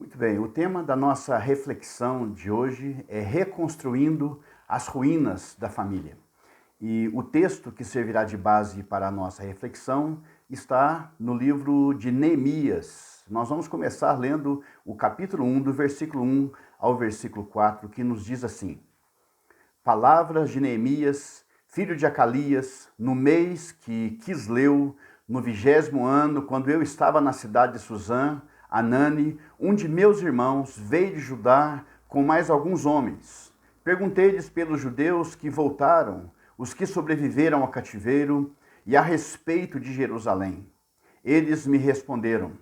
Muito bem, o tema da nossa reflexão de hoje é reconstruindo as ruínas da família. E o texto que servirá de base para a nossa reflexão está no livro de Neemias. Nós vamos começar lendo o capítulo 1, do versículo 1 ao versículo 4, que nos diz assim: Palavras de Neemias, filho de Acalias, no mês que Quisleu, no 20º ano, quando eu estava na cidade de Suzã, Anani, um de meus irmãos, veio de Judá com mais alguns homens. Perguntei-lhes pelos judeus que voltaram, os que sobreviveram ao cativeiro, e a respeito de Jerusalém. Eles me responderam: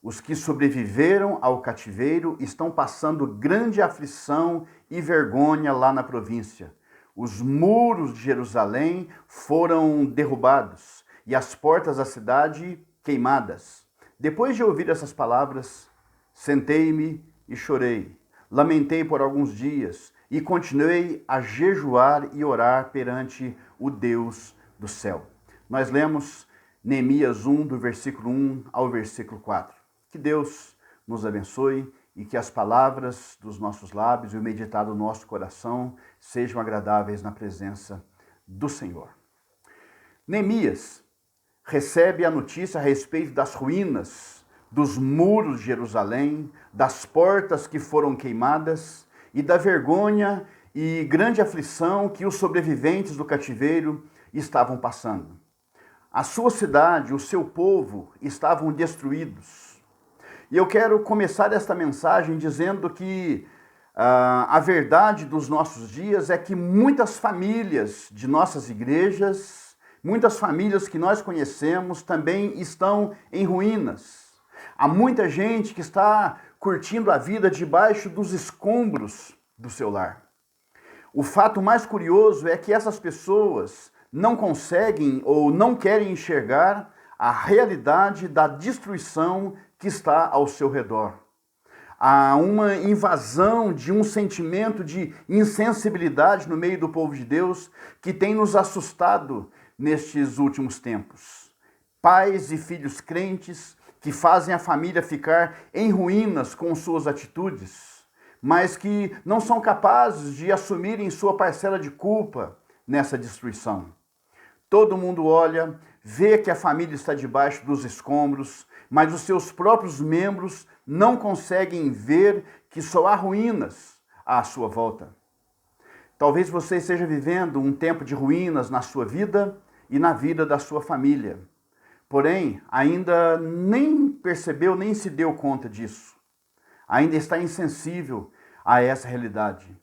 os que sobreviveram ao cativeiro estão passando grande aflição e vergonha lá na província. Os muros de Jerusalém foram derrubados e as portas da cidade queimadas. Depois de ouvir essas palavras, sentei-me e chorei. Lamentei por alguns dias e continuei a jejuar e orar perante o Deus do céu. Nós lemos Neemias 1, do versículo 1 ao versículo 4. Que Deus nos abençoe e que as palavras dos nossos lábios e o meditado do nosso coração sejam agradáveis na presença do Senhor. Neemias recebe a notícia a respeito das ruínas, dos muros de Jerusalém, das portas que foram queimadas e da vergonha e grande aflição que os sobreviventes do cativeiro estavam passando. A sua cidade, o seu povo estavam destruídos. E eu quero começar esta mensagem dizendo que a verdade dos nossos dias é que muitas famílias de nossas igrejas, muitas famílias que nós conhecemos também estão em ruínas. Há muita gente que está curtindo a vida debaixo dos escombros do seu lar. O fato mais curioso é que essas pessoas não conseguem ou não querem enxergar a realidade da destruição que está ao seu redor. Há uma invasão de um sentimento de insensibilidade no meio do povo de Deus que tem nos assustado nestes últimos tempos. Pais e filhos crentes que fazem a família ficar em ruínas com suas atitudes, mas que não são capazes de assumirem sua parcela de culpa nessa destruição. Todo mundo olha, vê que a família está debaixo dos escombros, mas os seus próprios membros não conseguem ver que só há ruínas à sua volta. Talvez você esteja vivendo um tempo de ruínas na sua vida e na vida da sua família. Porém, ainda nem percebeu, nem se deu conta disso. Ainda está insensível a essa realidade.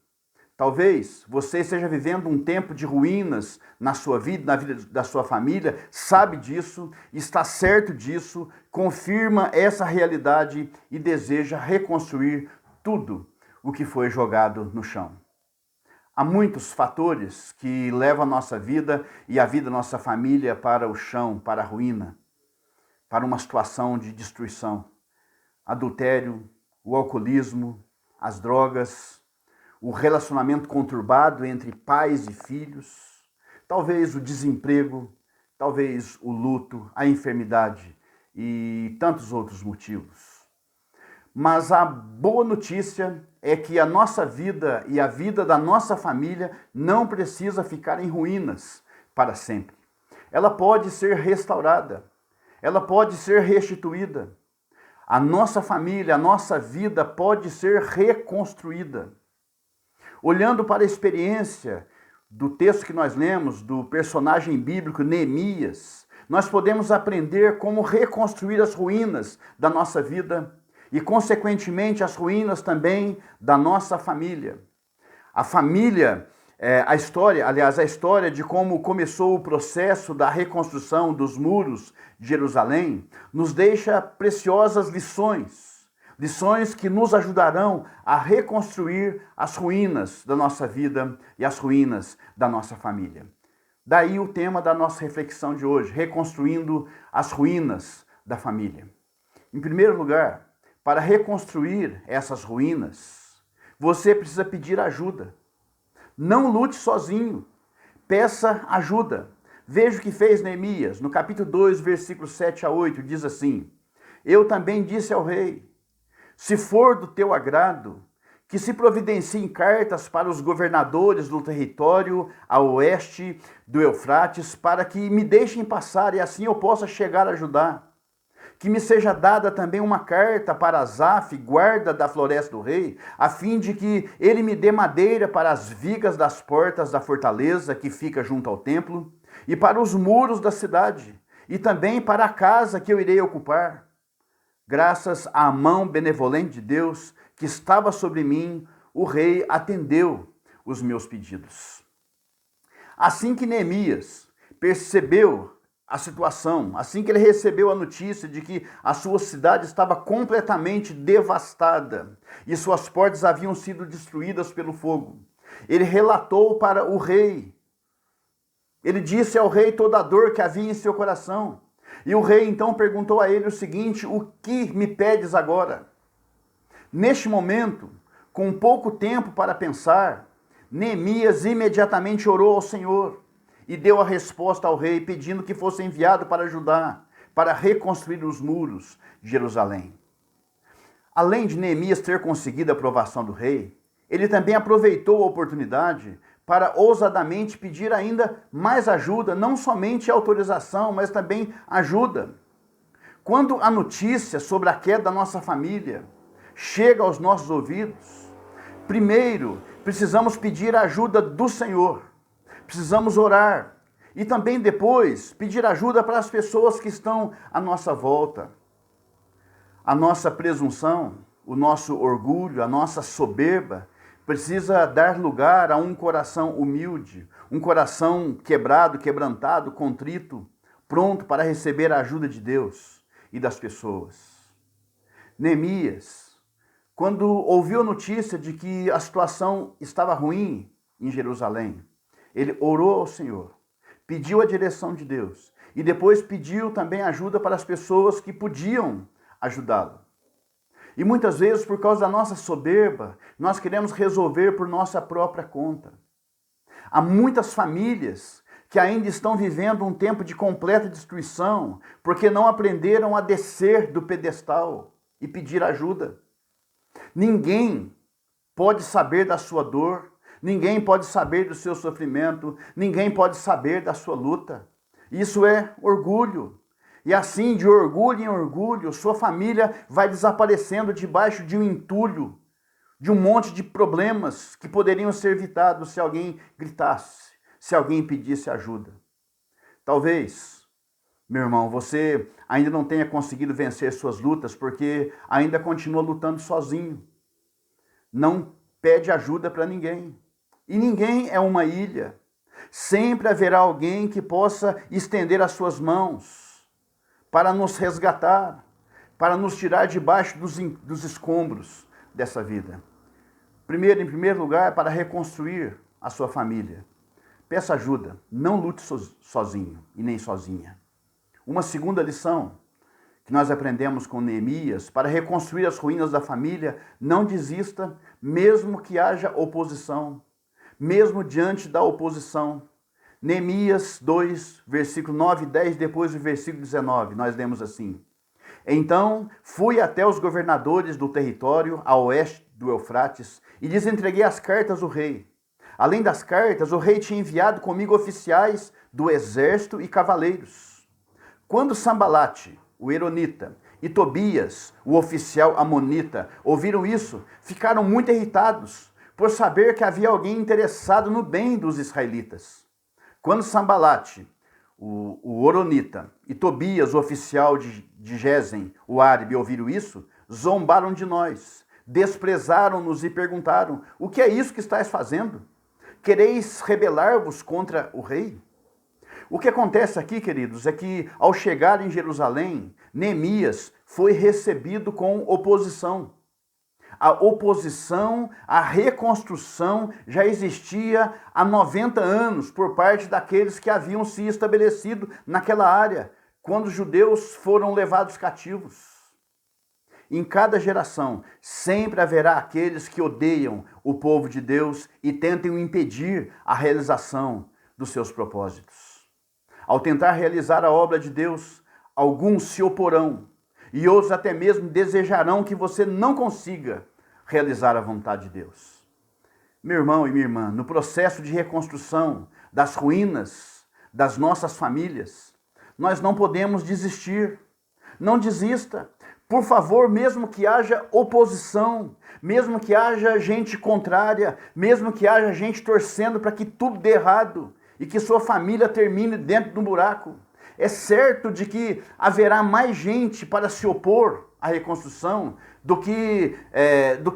Talvez você esteja vivendo um tempo de ruínas na sua vida, na vida da sua família, sabe disso, está certo disso, confirma essa realidade e deseja reconstruir tudo o que foi jogado no chão. Há muitos fatores que levam a nossa vida e a vida da nossa família para o chão, para a ruína, para uma situação de destruição. Adultério, o alcoolismo, as drogas, o relacionamento conturbado entre pais e filhos, talvez o desemprego, talvez o luto, a enfermidade e tantos outros motivos. Mas a boa notícia é que a nossa vida e a vida da nossa família não precisa ficar em ruínas para sempre. Ela pode ser restaurada, ela pode ser restituída. A nossa família, a nossa vida pode ser reconstruída. Olhando para a experiência do texto que nós lemos, do personagem bíblico Neemias, nós podemos aprender como reconstruir as ruínas da nossa vida e, consequentemente, as ruínas também da nossa família. A família, a história de como começou o processo da reconstrução dos muros de Jerusalém, nos deixa preciosas lições. Lições que nos ajudarão a reconstruir as ruínas da nossa vida e as ruínas da nossa família. Daí o tema da nossa reflexão de hoje, reconstruindo as ruínas da família. Em primeiro lugar, para reconstruir essas ruínas, você precisa pedir ajuda. Não lute sozinho, peça ajuda. Veja o que fez Neemias, no capítulo 2, versículos 7 a 8, diz assim: Eu também disse ao rei: se for do teu agrado, que se providenciem cartas para os governadores do território a oeste do Eufrates, para que me deixem passar e assim eu possa chegar a Judá. Que me seja dada também uma carta para Asaf, guarda da floresta do rei, a fim de que ele me dê madeira para as vigas das portas da fortaleza que fica junto ao templo, e para os muros da cidade, e também para a casa que eu irei ocupar. Graças à mão benevolente de Deus que estava sobre mim, o rei atendeu os meus pedidos. Assim que Neemias percebeu a situação, assim que ele recebeu a notícia de que a sua cidade estava completamente devastada e suas portas haviam sido destruídas pelo fogo, ele relatou para o rei. Ele disse ao rei toda a dor que havia em seu coração. E o rei então perguntou a ele o seguinte: o que me pedes agora? Neste momento, com pouco tempo para pensar, Neemias imediatamente orou ao Senhor e deu a resposta ao rei, pedindo que fosse enviado para Judá, para reconstruir os muros de Jerusalém. Além de Neemias ter conseguido a aprovação do rei, ele também aproveitou a oportunidade para ousadamente pedir ainda mais ajuda, não somente autorização, mas também ajuda. Quando a notícia sobre a queda da nossa família chega aos nossos ouvidos, primeiro precisamos pedir a ajuda do Senhor, precisamos orar e também depois pedir ajuda para as pessoas que estão à nossa volta. A nossa presunção, o nosso orgulho, a nossa soberba precisa dar lugar a um coração humilde, um coração quebrado, quebrantado, contrito, pronto para receber a ajuda de Deus e das pessoas. Neemias, quando ouviu a notícia de que a situação estava ruim em Jerusalém, ele orou ao Senhor, pediu a direção de Deus e depois pediu também ajuda para as pessoas que podiam ajudá-lo. E muitas vezes, por causa da nossa soberba, nós queremos resolver por nossa própria conta. Há muitas famílias que ainda estão vivendo um tempo de completa destruição, porque não aprenderam a descer do pedestal e pedir ajuda. Ninguém pode saber da sua dor, ninguém pode saber do seu sofrimento, ninguém pode saber da sua luta. Isso é orgulho. E assim, de orgulho em orgulho, sua família vai desaparecendo debaixo de um entulho, de um monte de problemas que poderiam ser evitados se alguém gritasse, se alguém pedisse ajuda. Talvez, meu irmão, você ainda não tenha conseguido vencer suas lutas porque ainda continua lutando sozinho. Não pede ajuda para ninguém. E ninguém é uma ilha. Sempre haverá alguém que possa estender as suas mãos para nos resgatar, para nos tirar debaixo dos escombros dessa vida. Em primeiro lugar, para reconstruir a sua família. Peça ajuda, não lute sozinho e nem sozinha. Uma segunda lição que nós aprendemos com Neemias: para reconstruir as ruínas da família, não desista, mesmo que haja oposição, mesmo diante da oposição. Neemias 2, versículo 9 e 10, depois do versículo 19, nós lemos assim: Então fui até os governadores do território a oeste do Eufrates e lhes entreguei as cartas do rei. Além das cartas, o rei tinha enviado comigo oficiais do exército e cavaleiros. Quando Sambalate, o Eronita, e Tobias, o oficial amonita, ouviram isso, ficaram muito irritados por saber que havia alguém interessado no bem dos israelitas. Quando Sambalate, o Oronita, e Tobias, o oficial de Gesem, o árabe, ouviram isso, zombaram de nós, desprezaram-nos e perguntaram: o que é isso que estáis fazendo? Quereis rebelar-vos contra o rei? O que acontece aqui, queridos, é que ao chegar em Jerusalém, Neemias foi recebido com oposição. A oposição à reconstrução já existia há 90 anos por parte daqueles que haviam se estabelecido naquela área, quando os judeus foram levados cativos. Em cada geração, sempre haverá aqueles que odeiam o povo de Deus e tentem impedir a realização dos seus propósitos. Ao tentar realizar a obra de Deus, alguns se oporão. e outros até mesmo desejarão que você não consiga realizar a vontade de Deus. Meu irmão e minha irmã, no processo de reconstrução das ruínas das nossas famílias, nós não podemos desistir. Não desista. Por favor, mesmo que haja oposição, mesmo que haja gente contrária, mesmo que haja gente torcendo para que tudo dê errado e que sua família termine dentro de um buraco, é certo de que haverá mais gente para se opor à reconstrução do que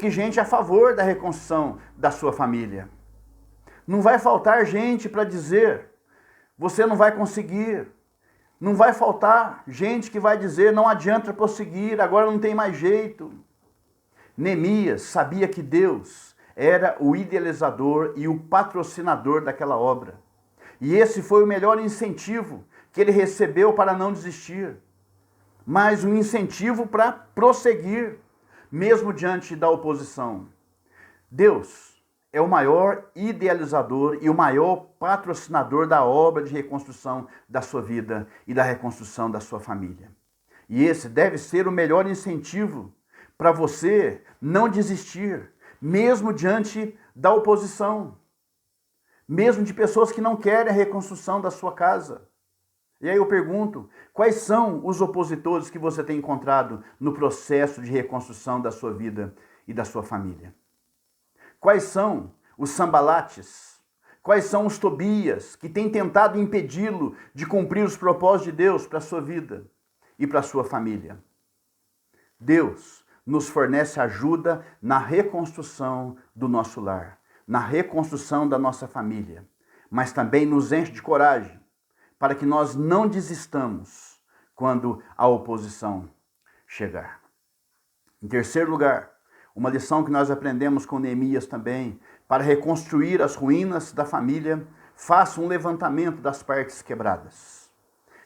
gente a favor da reconstrução da sua família. Não vai faltar gente para dizer, você não vai conseguir. Não vai faltar gente que vai dizer, não adianta prosseguir, agora não tem mais jeito. Neemias sabia que Deus era o idealizador e o patrocinador daquela obra. E esse foi o melhor incentivo que ele recebeu para não desistir. Mas um incentivo para prosseguir, mesmo diante da oposição. Deus é o maior idealizador e o maior patrocinador da obra de reconstrução da sua vida e da reconstrução da sua família. E esse deve ser o melhor incentivo para você não desistir, mesmo diante da oposição, mesmo de pessoas que não querem a reconstrução da sua casa. E aí eu pergunto, quais são os opositores que você tem encontrado no processo de reconstrução da sua vida e da sua família? Quais são os Sambalates? Quais são os Tobias que têm tentado impedi-lo de cumprir os propósitos de Deus para a sua vida e para a sua família? Deus nos fornece ajuda na reconstrução do nosso lar, na reconstrução da nossa família, mas também nos enche de coragem para que nós não desistamos quando a oposição chegar. Em terceiro lugar, uma lição que nós aprendemos com Neemias também, para reconstruir as ruínas da família, faça um levantamento das partes quebradas.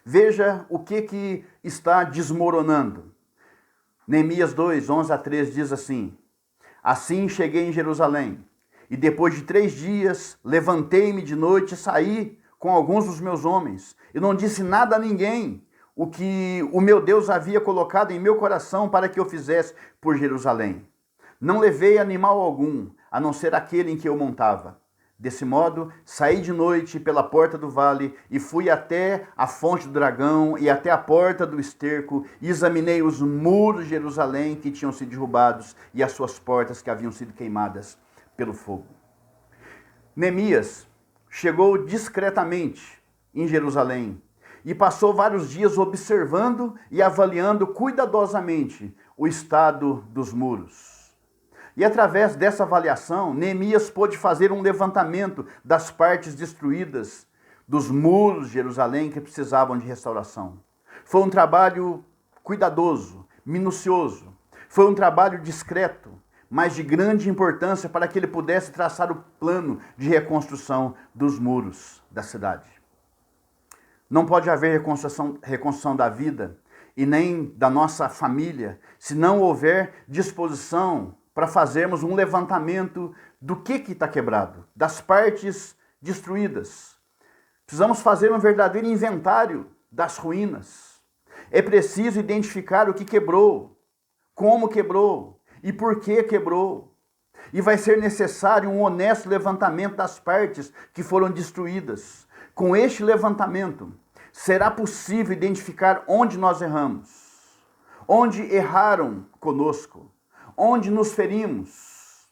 Veja o que está desmoronando. Neemias 2, 11 a 13 diz assim: Assim cheguei em Jerusalém, e depois de 3 dias levantei-me de noite e saí com alguns dos meus homens, e não disse nada a ninguém o que o meu Deus havia colocado em meu coração para que eu fizesse por Jerusalém. Não levei animal algum, a não ser aquele em que eu montava. Desse modo, saí de noite pela porta do vale e fui até a fonte do dragão e até a porta do esterco e examinei os muros de Jerusalém que tinham sido derrubados e as suas portas que haviam sido queimadas pelo fogo. Neemias chegou discretamente em Jerusalém e passou vários dias observando e avaliando cuidadosamente o estado dos muros. E através dessa avaliação, Neemias pôde fazer um levantamento das partes destruídas dos muros de Jerusalém que precisavam de restauração. Foi um trabalho cuidadoso, minucioso. Foi um trabalho discreto, mas de grande importância para que ele pudesse traçar o plano de reconstrução dos muros da cidade. Não pode haver reconstrução da vida e nem da nossa família se não houver disposição para fazermos um levantamento do que está quebrado, das partes destruídas. Precisamos fazer um verdadeiro inventário das ruínas. É preciso identificar o que quebrou, como quebrou e por que quebrou. E vai ser necessário um honesto levantamento das partes que foram destruídas. Com este levantamento, será possível identificar onde nós erramos, onde erraram conosco, onde nos ferimos,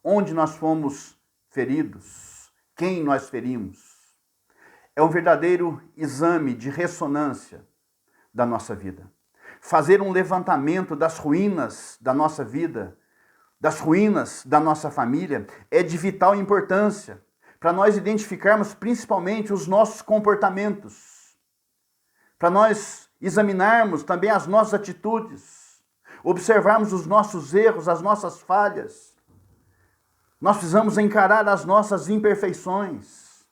onde nós fomos feridos, quem nós ferimos. É um verdadeiro exame de ressonância da nossa vida. Fazer um levantamento das ruínas da nossa vida, das ruínas da nossa família, é de vital importância para nós identificarmos principalmente os nossos comportamentos, para nós examinarmos também as nossas atitudes, observarmos os nossos erros, as nossas falhas. Nós precisamos encarar as nossas imperfeições.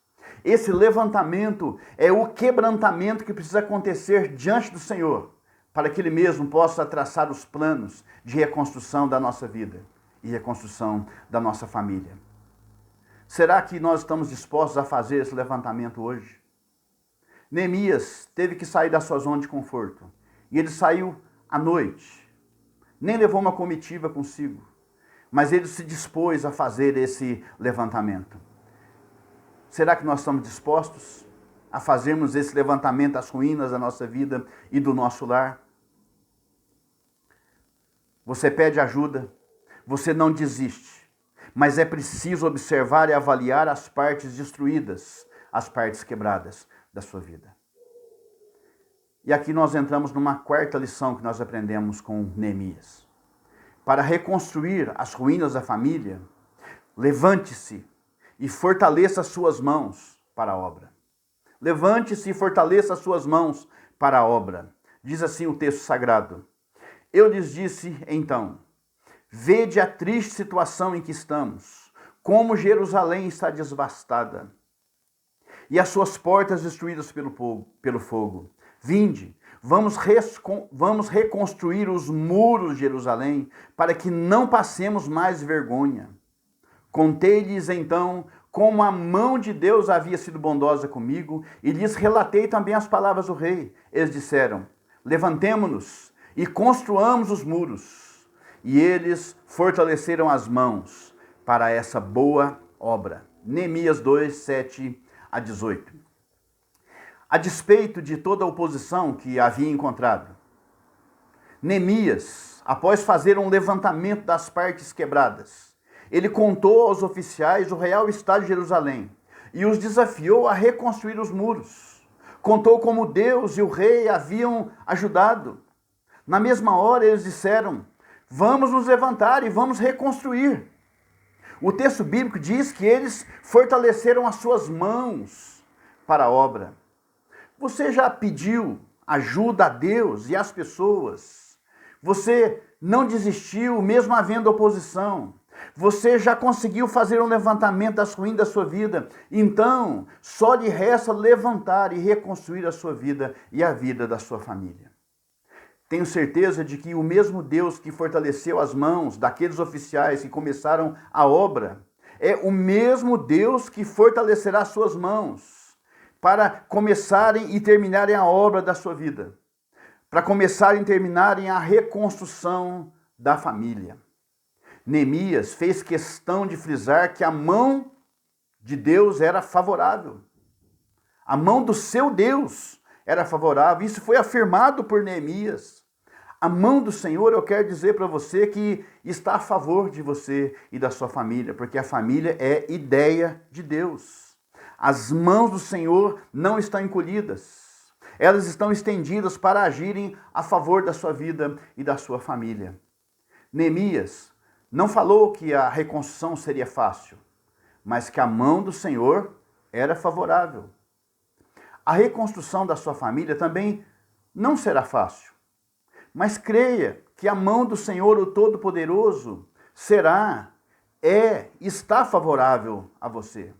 Esse levantamento é o quebrantamento que precisa acontecer diante do Senhor, para que Ele mesmo possa traçar os planos de reconstrução da nossa vida e reconstrução da nossa família. Será que nós estamos dispostos a fazer esse levantamento hoje? Neemias teve que sair da sua zona de conforto. E ele saiu à noite, nem levou uma comitiva consigo, mas ele se dispôs a fazer esse levantamento. Será que nós estamos dispostos a fazermos esse levantamento das ruínas da nossa vida e do nosso lar? Você pede ajuda, você não desiste, mas é preciso observar e avaliar as partes destruídas, as partes quebradas da sua vida. E aqui nós entramos numa quarta lição que nós aprendemos com Neemias. Para reconstruir as ruínas da família, levante-se e fortaleça as suas mãos para a obra. Levante-se e fortaleça as suas mãos para a obra. Diz assim o texto sagrado. Eu lhes disse então, vede a triste situação em que estamos, como Jerusalém está devastada, e as suas portas destruídas pelo fogo. Vinde, vamos reconstruir os muros de Jerusalém, para que não passemos mais vergonha. Contei-lhes então como a mão de Deus havia sido bondosa comigo, e lhes relatei também as palavras do rei. Eles disseram, levantemo-nos e construamos os muros. E eles fortaleceram as mãos para essa boa obra. Neemias 2, 7 a 18. A despeito de toda a oposição que havia encontrado, Neemias, após fazer um levantamento das partes quebradas, ele contou aos oficiais o real estado de Jerusalém e os desafiou a reconstruir os muros. Contou como Deus e o rei haviam ajudado. Na mesma hora eles disseram, vamos nos levantar e vamos reconstruir. O texto bíblico diz que eles fortaleceram as suas mãos para a obra. Você já pediu ajuda a Deus e às pessoas? Você não desistiu mesmo havendo oposição? Você já conseguiu fazer um levantamento das ruínas da sua vida? Então, só lhe resta levantar e reconstruir a sua vida e a vida da sua família. Tenho certeza de que o mesmo Deus que fortaleceu as mãos daqueles oficiais que começaram a obra, é o mesmo Deus que fortalecerá suas mãos para começarem e terminarem a obra da sua vida, para começarem e terminarem a reconstrução da família. Neemias fez questão de frisar que a mão de Deus era favorável. A mão do seu Deus era favorável. Isso foi afirmado por Neemias. A mão do Senhor, eu quero dizer para você que está a favor de você e da sua família, porque a família é ideia de Deus. As mãos do Senhor não estão encolhidas. Elas estão estendidas para agirem a favor da sua vida e da sua família. Neemias não falou que a reconstrução seria fácil, mas que a mão do Senhor era favorável. A reconstrução da sua família também não será fácil, mas creia que a mão do Senhor, o Todo-Poderoso, está favorável a você.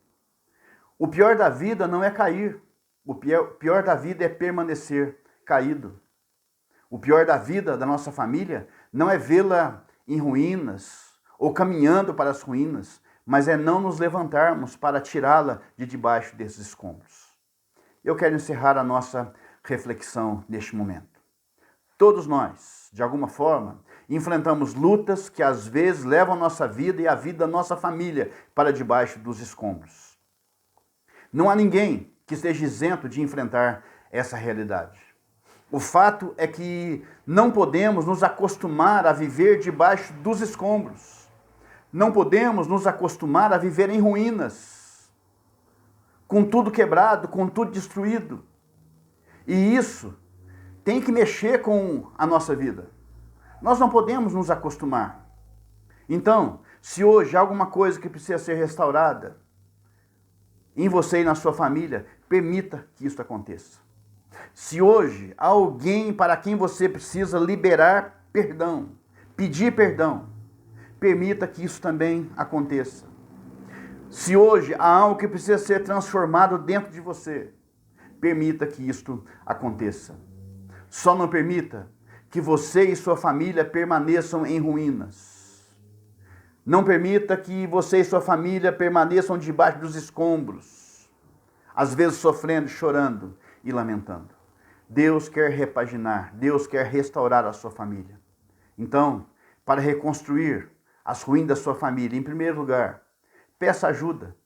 O pior da vida não é cair, o pior da vida é permanecer caído. O pior da vida da nossa família não é vê-la em ruínas ou caminhando para as ruínas, mas é não nos levantarmos para tirá-la de debaixo desses escombros. Eu quero encerrar a nossa reflexão neste momento. Todos nós, de alguma forma, enfrentamos lutas que às vezes levam a nossa vida e a vida da nossa família para debaixo dos escombros. Não há ninguém que esteja isento de enfrentar essa realidade. O fato é que não podemos nos acostumar a viver debaixo dos escombros. Não podemos nos acostumar a viver em ruínas, com tudo quebrado, com tudo destruído. E isso tem que mexer com a nossa vida. Nós não podemos nos acostumar. Então, se hoje há alguma coisa que precisa ser restaurada em você e na sua família, permita que isso aconteça. Se hoje há alguém para quem você precisa liberar perdão, pedir perdão, permita que isso também aconteça. Se hoje há algo que precisa ser transformado dentro de você, permita que isto aconteça. Só não permita que você e sua família permaneçam em ruínas. Não permita que você e sua família permaneçam debaixo dos escombros, às vezes sofrendo, chorando e lamentando. Deus quer repaginar, Deus quer restaurar a sua família. Então, para reconstruir as ruínas da sua família, em primeiro lugar, peça ajuda.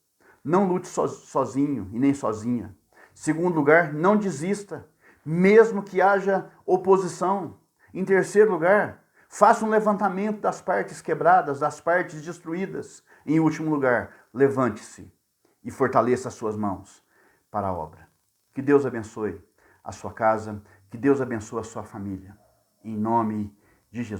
Não lute sozinho e nem sozinha. Segundo lugar, não desista, mesmo que haja oposição. Em terceiro lugar, faça um levantamento das partes quebradas, das partes destruídas. Em último lugar, levante-se e fortaleça as suas mãos para a obra. Que Deus abençoe a sua casa, que Deus abençoe a sua família. Em nome de Jesus.